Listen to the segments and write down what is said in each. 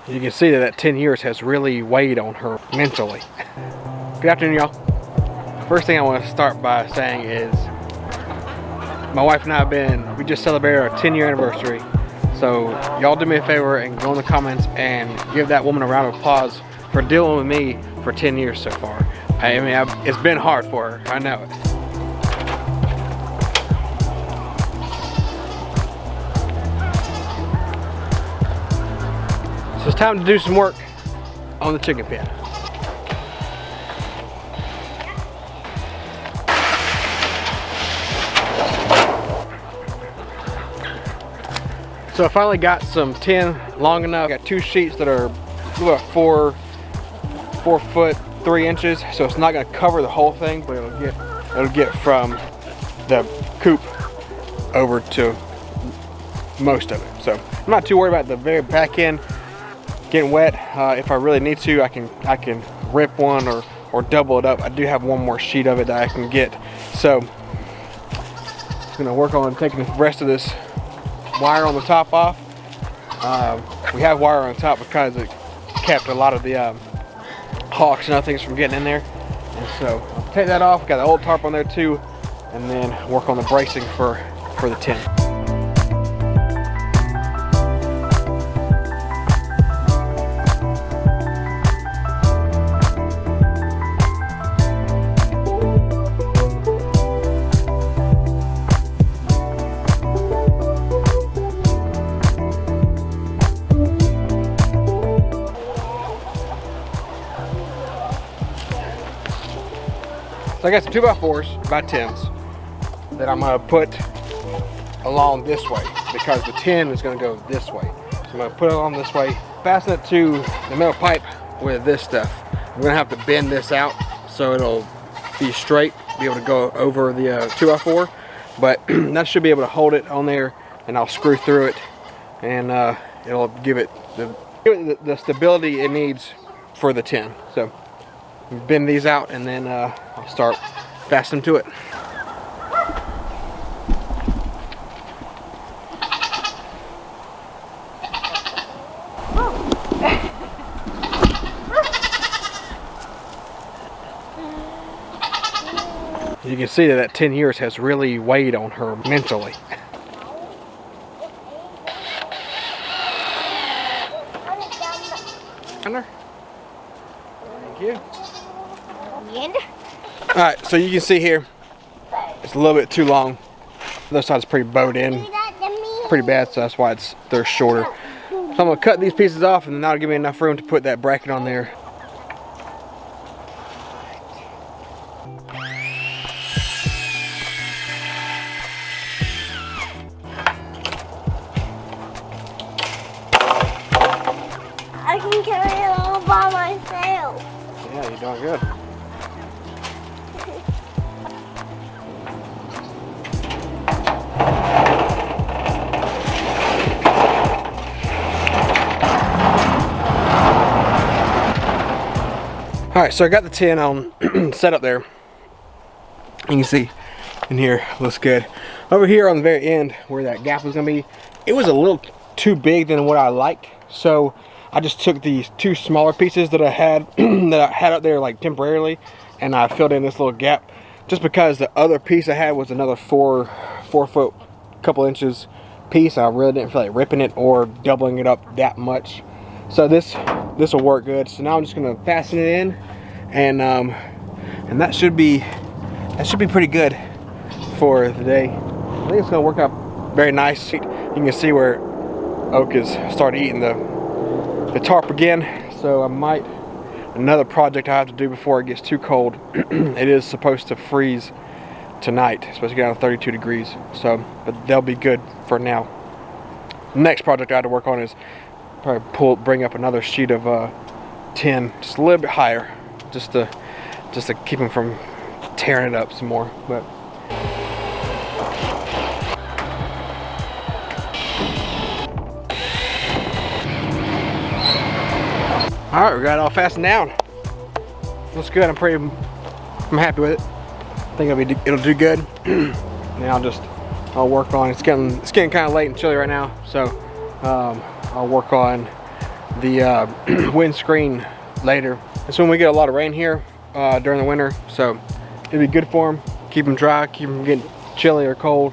You can see that 10 years has really weighed on her mentally. Good afternoon, y'all. First thing I want to start by saying is my wife and I we just celebrated our 10-year anniversary. So y'all do me a favor and go in the comments and give that woman a round of applause for dealing with me for 10 years so far. I mean, it's been hard for her, I know it. So it's time to do some work on the chicken pen. So I finally got some tin long enough. I got two sheets that are about 4 foot 3 inches, so it's not going to cover the whole thing, but it'll get from the coop over to most of it. So I'm not too worried about the very back end getting wet. If I really need to, I can rip one or double it up. I do have one more sheet of it that I can get. So I'm gonna work on taking the rest of this wire on the top off. We have wire on the top because it kept a lot of the hawks and other things from getting in there. And so I'll take that off. Got the old tarp on there too, and then work on the bracing for the tin. So I got some 2x4s by 10s that I'm gonna put along this way because the tin is gonna go this way. So I'm gonna put it along this way, fasten it to the metal pipe with this stuff. I'm gonna have to bend this out so it'll be straight, be able to go over the 2x4, but that should be able to hold it on there, and I'll screw through it, and it'll give it the stability it needs for the tin. So bend these out, and then I'll start fastening to it. You can see that 10 years has really weighed on her mentally. Under. Thank you. Alright, so you can see here, it's a little bit too long. The other side's pretty bowed in, pretty bad, so that's why they're shorter. So I'm going to cut these pieces off, and then that'll give me enough room to put that bracket on there. I can carry it all by myself. Yeah, you're doing good. Alright, so I got the tin on set up there. You can see in here, looks good. Over here on the very end where that gap was gonna be, it was a little too big than what I liked. So I just took these two smaller pieces that I had up there like temporarily, and I filled in this little gap just because the other piece I had was another 4 foot couple inches piece. I really didn't feel like ripping it or doubling it up that much. So this will work good. So now I'm just gonna fasten it in, and that should be pretty good for the day. I think it's gonna work out very nice. You can see where Oak has started eating the tarp again. So another project I have to do before it gets too cold. It is supposed to freeze tonight. It's supposed to get down to 32 degrees. So, but they'll be good for now. The next project I have to work on is probably bring up another sheet of tin, just a little bit higher, just to keep them from tearing it up some more. But all right, we got it all fastened down. Looks good. I'm happy with it. I think it'll do good. Now I'll work on. It's getting kind of late and chilly right now, so I'll work on the windscreen later. It's when we get a lot of rain here during the winter, so it'd be good for them. Keep them dry, keep them getting chilly or cold,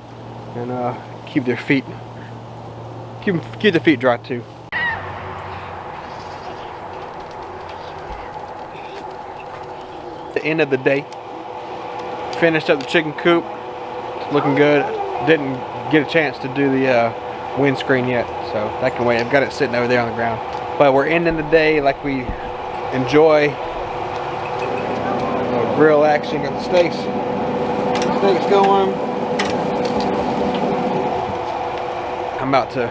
and keep their feet dry too. The end of the day, finished up the chicken coop. It's looking good. Didn't get a chance to do the windscreen yet, so that can wait. I've got it sitting over there on the ground. But we're ending the day like we enjoy. Grill action, got the steaks going. I'm about to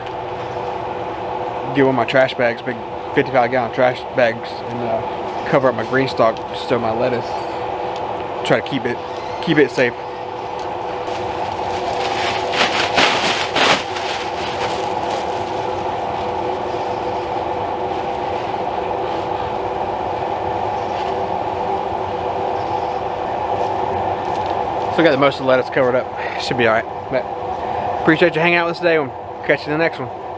get one of my trash bags, big 55-gallon trash bags, and cover up my green stalk, stow my lettuce. Try to keep it safe. Still got the most of the lettuce covered up. Should be alright. But appreciate you hanging out with us today. We'll catch you in the next one.